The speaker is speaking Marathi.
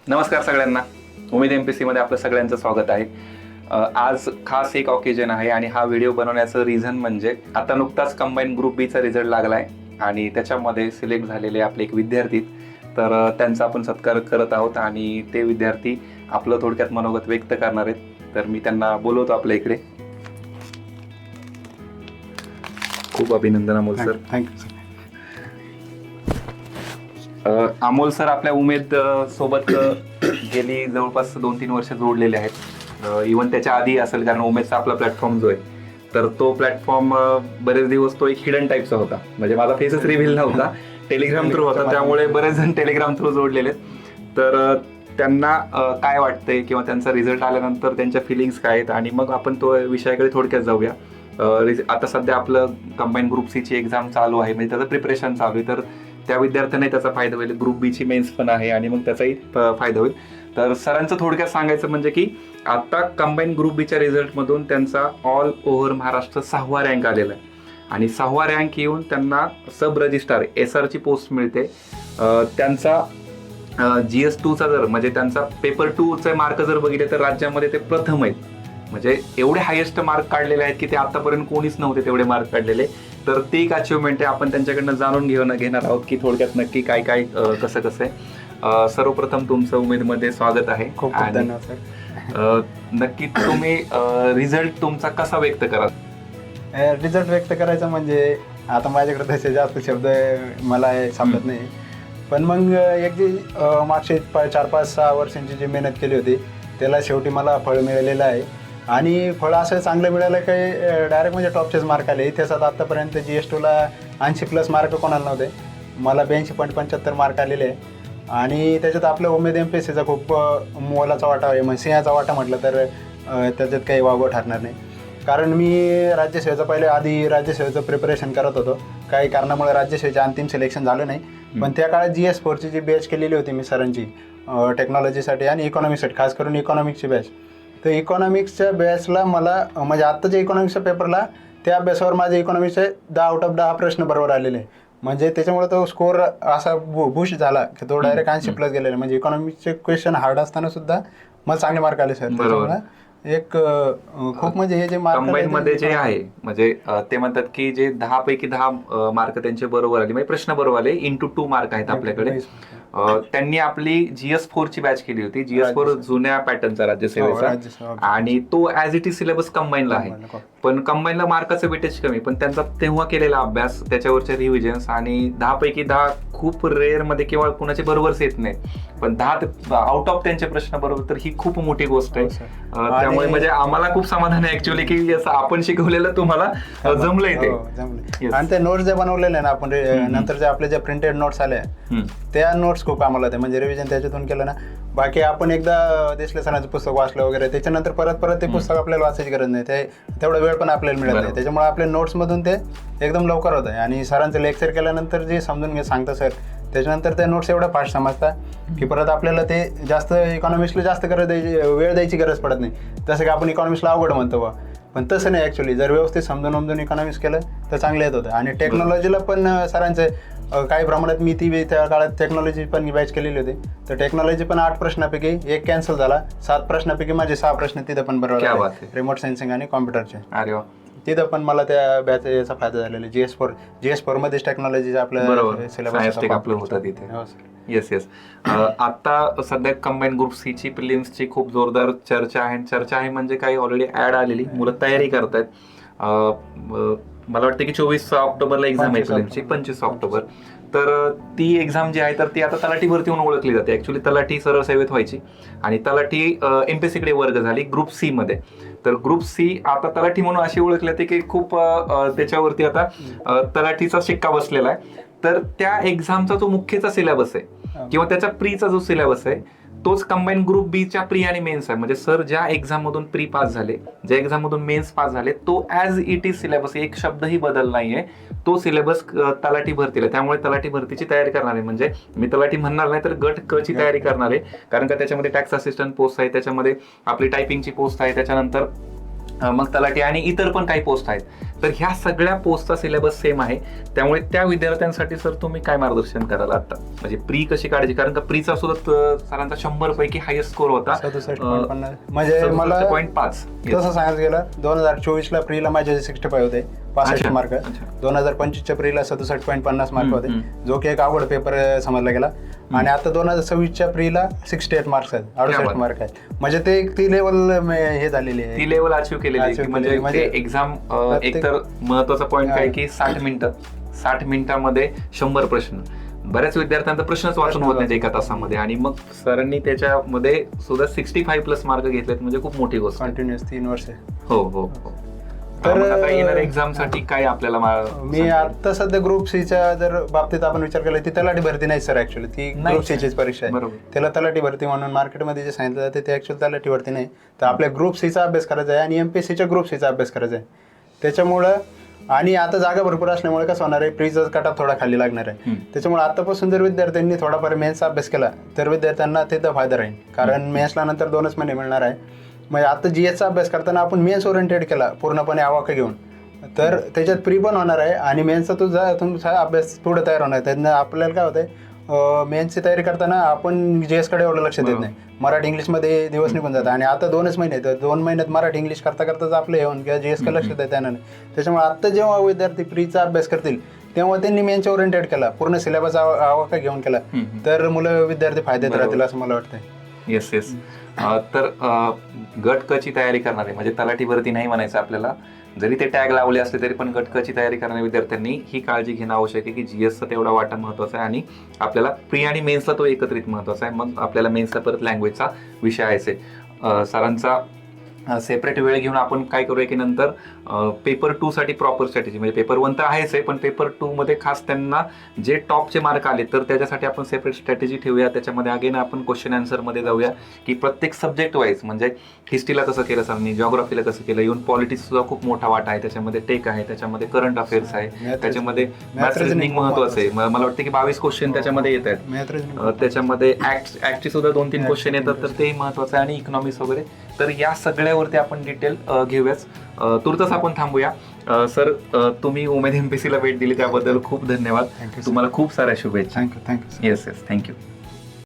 नमस्कार सगळ्यांना. उमेद MPSC मध्ये आपलं सगळ्यांचं स्वागत आहे. आज खास एक ऑकेजन आहे आणि हा व्हिडिओ बनवण्याचं रिझन म्हणजे आता नुकताच कंबाईन ग्रुप बीचा रिझल्ट लागलाय आणि त्याच्यामध्ये सिलेक्ट झालेले आपले एक विद्यार्थी, तर त्यांचा आपण सत्कार करत आहोत आणि ते विद्यार्थी आपलं थोडक्यात मनोगत व्यक्त करणार आहेत. तर मी त्यांना बोलवतो आपल्या इकडे. खूप अभिनंदन Amol sir. Thank you sir. Amol sir आपल्या उमेद सोबत गेली जवळपास 2-3 वर्ष जोडलेले आहेत. इव्हन त्याच्या आधी असेल, कारण उमेदचा आपला प्लॅटफॉर्म जो आहे तर तो प्लॅटफॉर्म बरेच दिवस तो एक हिडन टाईपचा होता, म्हणजे माझा फेसच रिव्हील नव्हता, टेलिग्राम थ्रू होता, त्यामुळे बरेच जण टेलिग्राम थ्रू जोडलेले. तर त्यांना काय वाटतंय किंवा त्यांचा रिझल्ट आल्यानंतर त्यांच्या फिलिंग्स काय आहेत आणि मग आपण तो विषयाकडे थोडक्यात जाऊया. आता सध्या आपलं कंबाईन ग्रुप सीची एक्झाम चालू आहे, म्हणजे त्याचं प्रिपरेशन चालू आहे, तर त्या विद्यार्थ्यांनाही त्याचा फायदा होईल. ग्रुप बीची मेन्स पण आहे आणि मग त्याचाही फायदा होईल. तर सरांचं थोडक्यात सांगायचं म्हणजे की आता कंबाईन ग्रुप बीच्या रिझल्टमधून त्यांचा ऑल ओव्हर महाराष्ट्र 6वा रँक आलेला आहे आणि 6वा रँक येऊन त्यांना सब रजिस्ट्रार SRची पोस्ट मिळते. त्यांचा GS2चा जर म्हणजे त्यांचा पेपर 2चे मार्क जर बघितले तर राज्यामध्ये ते प्रथम आहेत, म्हणजे एवढे हायेस्ट मार्क काढलेले आहेत की ते आतापर्यंत कोणीच नव्हते तेवढे मार्क काढलेले. तर ते एक अचिव्हमेंट आहे. आपण त्यांच्याकडनं जाणून घेणार आहोत की थोडक्यात नक्की काय काय कसं कसं आहे. सर्वप्रथम तुमचं उमेदमध्ये स्वागत आहे. खूप खूप धन्यवाद सर. नक्की तुम्ही रिझल्ट तुमचा कसा व्यक्त कराल? रिझल्ट व्यक्त करायचा म्हणजे आता माझ्याकडे तसे जास्त शब्द मला सापडत नाही, पण मग एक जी मागचे 4-5-6 वर्षांची जी मेहनत केली होती त्याला शेवटी मला फळ मिळालेलं आहे. आणि फळ असं चांगलं मिळालं काही डायरेक्ट म्हणजे टॉपचेच मार्क आले. इतिहासात आत्तापर्यंत GS2ला 80+ मार्क कोणाला नव्हते, मला 82.75 मार्क आलेले आहे. आणि त्याच्यात आपलं उमेद MPSCचा खूप मोलाचा वाटा आहे. मग सिंहाचा वाटा म्हटलं तर त्याच्यात काही वावगं ठरणार नाही, कारण मी राज्यसेवेचं पहिले आधी राज्यसेवेचं प्रिपरेशन करत होतो. काही कारणामुळे राज्यसेवेचे अंतिम सिलेक्शन झालं नाही, पण त्या काळात GS4ची जी बॅच केलेली होती मी सरांची टेक्नॉलॉजीसाठी आणि इकॉनॉमिक्ससाठी, खास करून इकॉनॉमिक्सची बॅच. तर इकॉनॉमिक्सच्या बॅचला मला म्हणजे आत्ताच्या इकॉनॉमिक्सच्या पेपरला त्या अभ्यासावर माझे इकॉनॉमिक्सचे 10 आउट ऑफ 10 प्रश्न बरोबर आलेले आहे. म्हणजे त्याच्यामुळे तो स्कोअर असा बुश झाला की तो डायरेक्ट 80+ गेलेला. म्हणजे इकॉनॉमिक्सचे क्वेश्चन हार्ड असताना सुद्धा मला चांगले मार्क आले सर. त्याच्यामुळे एक खूप म्हणजे हे जे कंबाईन मध्ये जे आहे म्हणजे ते म्हणतात की जे 10 पैकी 10 मार्क त्यांचे बरोबर आले, म्हणजे प्रश्न बरोबर आले, इंटू 2 मार्क आहेत आपल्याकडे. त्यांनी आपली GS4ची बॅच केली होती. GS4 जुन्या पॅटर्नचा राज्यसेवेचा आणि तो ऍज इट इज सिलेबस कंबाईनला आहे, पण कंबाईनला मार्काचं वेटेज कमी, पण त्यांचा तेव्हा केलेला अभ्यास, त्याच्यावरचे रिव्हिजन्स आणि 10 पैकी 10 खूप रेअर मध्ये केवळ कुणाचे बरोबरच येत नाही, पण 10 आउट ऑफ त्यांचे प्रश्न बरोबर, तर ही खूप मोठी गोष्ट आहे. त्यामुळे म्हणजे आम्हाला खूप समाधान आहे ऍक्च्युअली की आपण शिकवलेलं तुम्हाला जमलंय ते. आणि ते नोट्स जे बनवलेले ना आपण नंतर जे आपले जे प्रिंटेड नोट्स आले त्या नोट्स खूप आम्हाला ते म्हणजे रिव्हिजन त्याच्यातून केलं ना. बाकी आपण एकदा देशले सणाचं पुस्तक वाचलं वगैरे त्याच्यानंतर परत ते पुस्तक आपल्याला वाचायची गरज नाही, ते तेवढा वेळ पण आपल्याला मिळत नाही. त्याच्यामुळे आपल्या नोट्समधून ते एकदम लवकर होत आहे. आणि सरांचं लेक्चर केल्यानंतर जे समजून सांगतं सर, त्याच्यानंतर ते नोट्स एवढं फास्ट समजतात की परत आपल्याला ते जास्त इकॉनॉमिक्सला जास्त वेळ द्यायची गरज पडत नाही. जसं की आपण इकॉनॉमिक्सला अवघड म्हणतो बा, पण तसं नाही. ॲक्च्युली जर व्यवस्थित समजून इकॉनॉमिक्स केलं तर चांगलं येत होतं. आणि टेक्नॉलॉजीला पण सरांचे काही प्रमाणात मी ती त्या काळात टेक्नॉलॉजी पण बॅच केलेली होती. तर टेक्नॉलॉजी पण 8 प्रश्नापैकी 1 कॅन्सल झाला, 7 प्रश्नापैकी माझे 6 प्रश्न तिथं पण बरोबर, रिमोट सेन्सिंग आणि कॉम्प्युटरचे. अरे वा. तिथं पण मला त्या बॅच याचा फायदा झालेला. GS4 मध्येच टेक्नॉलॉजी आपलं सिलेबस आपलं होतं तिथे. येस. आता सध्या कंबाईन ग्रुप सीची प्रिलिम्सची खूप जोरदार चर्चा आहे म्हणजे काही ऑलरेडी ऍड आलेली, मुलं तयारी करतायत. मला वाटतं की 24 ऑक्टोबरला एक्झाम आहे प्रिलिम्सची, 25 ऑक्टोबर. तर ती एक्झाम जी आहे तर ती आता तलाठी भरती म्हणून ओळखली जाते. ऍक्च्युली तलाठी सरळ सेवेत व्हायची आणि तलाठी MPSCकडे वर्ग झाली ग्रुप सी मध्ये. तर ग्रुप सी आता तलाठी म्हणून अशी ओळखली जाते की खूप त्याच्यावरती आता तलाठीचा शिक्का बसलेला आहे. तर त्या एक्झामचा जो मुख्यचा सिलेबस आहे किंवा त्याचा प्रीचा जो सिलेबस आहे तोच कंबाईन ग्रुप बीच्या प्री आणि मेन्स आहे. म्हणजे सर ज्या एक्झाम मधून प्री पास झाले, ज्या एक्झाम मधून मेन्स पास झाले, तो ऍज इट इज सिलेबस, एक शब्दही बदल नाहीये, तो सिलेबस तलाठी भरतीला. त्यामुळे तलाठी भरतीची तयारी करणार आहे, म्हणजे मी तलाठी म्हणणार नाही तर गट क ची तयारी करणार आहे, कारण का त्याच्यामध्ये टॅक्स असिस्टंट पोस्ट आहे, त्याच्यामध्ये आपली टायपिंगची पोस्ट आहे, त्याच्यानंतर मग तलाठी आणि इतर पण काही पोस्ट आहेत. तर ह्या सगळ्या पोस्टचा सिलेबस सेम आहे. त्यामुळे त्या विद्यार्थ्यांसाठी सर तुम्ही काय मार्गदर्शन कराल आता, म्हणजे प्री कशी काढायची, कारण का प्रीचा सुद्धा सरांचा 100 पैकी हायेस्ट स्कोर होता 67.50. म्हणजे मला 67.5. तसं सांगायचं गेलं 2024ला प्रीला माझे 65 होते, 65 मार्क. 2025च्या प्रीला 67.50 मार्क होते, जो की एक अवघड पेपर समजला गेला. आणि आता 2026च्या प्रीला 68 मार्क्स आहेत, 68 मार्क आहेत. म्हणजे ते ती लेवल हे झालेली आहे, ती लेवल अचीव्ह केलेली आहे. म्हणजे एक्झाम एक तर महत्वाचा पॉईंट काय की 60 मिनिटामध्ये 100 प्रश्न. बऱ्याच विद्यार्थ्यांचा प्रश्नच वाचून होत नाही एका तासामध्ये, आणि मग सरांनी त्याच्यामध्ये सुद्धा 65+ मार्क घेतलेत, म्हणजे खूप मोठी गोष्ट. कंटिन्युअस 3 वर्ष. हो हो हो. तर आता येणार एक्झाम साठी काय आपल्याला मी आता सध्या ग्रुप सीच्या जर बाबतीत आपण विचार केला, ती तलाठी भरती नाही सर, ऍक्च्युअली ती ग्रुप सीचीच परीक्षा आहे. त्याला तलाठी भरती म्हणून मार्केटमध्ये जे सांगितलं जाते ते ऍक्च्युअली तलाठी भरती नाही. तर आपल्या ग्रुप सीचा अभ्यास करायचा आहे आणि एमपीएससीच्या ग्रुप सीचा अभ्यास करायचा आहे. त्याच्यामुळं आणि आता जागा भरपूर असल्यामुळे कसं होणार आहे, प्रीचा कट ऑफ थोडा खाली लागणार आहे. त्याच्यामुळे आतापासून जर विद्यार्थ्यांनी थोडाफार मेन्सचा अभ्यास केला तर विद्यार्थ्यांना तिथं फायदा राहील, कारण मेन्सला नंतर 2च महिने मिळणार आहे. म्हणजे आता जीएसचा अभ्यास करताना आपण मेन्स ओरिएंटेड केला पूर्णपणे आवाका घेऊन, तर त्याच्यात प्री पण होणार आहे आणि मेन्सचा तुमचा अभ्यास पुढे तयार होणार आहे. त्यातनं आपल्याला काय होतंय, मेन्सची तयारी करताना आपण जीएसकडे एवढं लक्ष देत नाही, मराठी इंग्लिशमध्ये दिवस निघून जातात. आणि आता 2च महिने तर 2 महिन्यात मराठी इंग्लिश करता करताच आपलं येऊन किंवा जीएसकडे लक्ष देता येणार नाही. त्याच्यामुळे आता जेव्हा विद्यार्थी प्रीचा अभ्यास करतील तेव्हा त्यांनी मेन्स ओरिएंटेड केला, पूर्ण सिलेबस आवाका घेऊन केला, तर मुलं विद्यार्थी फायद्यात राहतील असं मला वाटतंय. Yes yes. तर गट क ची तयारी करणारे, म्हणजे तलाठी भरती नाही म्हणायचं आपल्याला, जरी ते टॅग लावले असले तरी पण गट क ची तयारी करणाऱ्या विद्यार्थ्यांनी ही काळजी घेणं आवश्यक आहे की जीएसचा तेवढा वाटा महत्वाचा आहे आणि आपल्याला प्री आणि मेन्सला तो एकत्रित महत्वाचा आहे. मग आपल्याला मेन्सला परत लँग्वेजचा विषय आहे. सरांचा सेपरेट वेळ घेऊन आपण काय करूया की नंतर पेपर 2 साठी प्रॉपर स्ट्रॅटेजी, म्हणजे पेपर 1 तर आहेच आहे, पण पेपर 2 मध्ये खास त्यांना जे टॉपचे मार्क आले तर त्याच्यासाठी आपण सेपरेट स्ट्रॅटेजी ठेवूया. त्याच्यामध्ये अगेन आपण क्वेश्चन आन्सर मध्ये जाऊया की प्रत्येक सब्जेक्ट वाईज, म्हणजे हिस्ट्रीला कसं केलं सरांनी, जिओग्राफीला कसं केलं, इव्हन पॉलिटिक्स सुद्धा खूप मोठा वाटा आहे त्याच्यामध्ये, टेक आहे त्याच्यामध्ये, करंट अफेअर्स आहे त्याच्यामध्ये, मॅथ्स रिजनिंग महत्वाचं आहे. मला वाटतं की 22 क्वेश्चन त्याच्यामध्ये येत आहेत. त्याच्यामध्ये ऍक्टचे सुद्धा 2-3 क्वेश्चन येतात, तर तेही महत्वाचं आहे, आणि इकॉनॉमिक्स वगैरे. तर या सगळ्यावरती आपण डिटेल घेऊयाच. तुर्तास आपण थांबूया. सर, तुम्ही उमेद एमपीएससीला भेट दिली त्याबद्दल खूप धन्यवाद. तुम्हाला खूप साऱ्या शुभेच्छा. थँक्यू. Yes yes, thank you.